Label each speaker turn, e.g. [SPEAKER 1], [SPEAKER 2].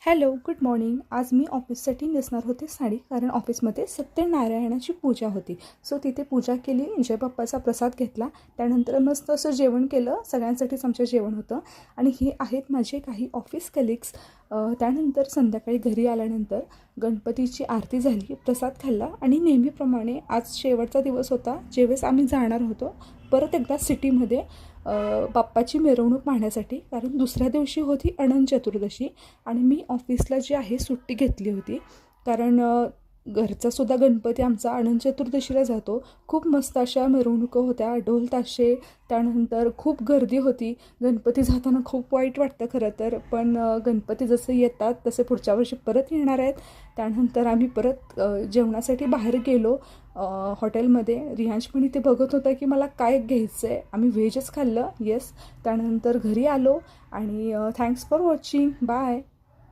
[SPEAKER 1] Hello, good morning. आज मी ऑफिससाठी नेसणार होते साडी, कारण ऑफिसमध्ये सत्यनारायणाची पूजा होती. सो तिथे पूजा केली, जय बाप्पाचा प्रसाद घेतला, त्यानंतर मस्त असं जेवण केलं. सगळ्यांसाठीच आमचं जेवण होतं. आणि हे आहेत माझे काही ऑफिस कलिग्स. त्यानंतर संध्याकाळी घरी आल्यानंतर गणपतीची आरती झाली, प्रसाद खाल्ला आणि नेहमीप्रमाणे आज शेवटचा दिवस होता. ज्यावेळेस आम्ही जाणार होतो परत एकदा सिटीमध्ये बाप्पाची मिरवणूक पाहण्यासाठी, कारण दुसऱ्या दिवशी होती अनंत चतुर्दशी आणि मी ऑफिसला जी आहे सुट्टी घेतली होती. कारण घरचासुद्धा गणपती आमचा अनंत चतुर्दशीला जातो. खूप मस्त अशा मिरवणुका होत्या, ढोल ताशे, त्यानंतर खूप गर्दी होती. गणपती जाताना खूप वाईट वाटतं खरं तर, पण गणपती जसे येतात तसे पुढच्या वर्षी परत येणार आहेत. त्यानंतर आम्ही परत जेवणासाठी बाहेर गेलो हॉटेलमध्ये. रियांश पण इथे बघत होता की मला काय घ्यायचं आहे. आम्ही व्हेजच खाल्लं, येस. त्यानंतर घरी आलो आणि थँक्स फॉर वॉचिंग. बाय.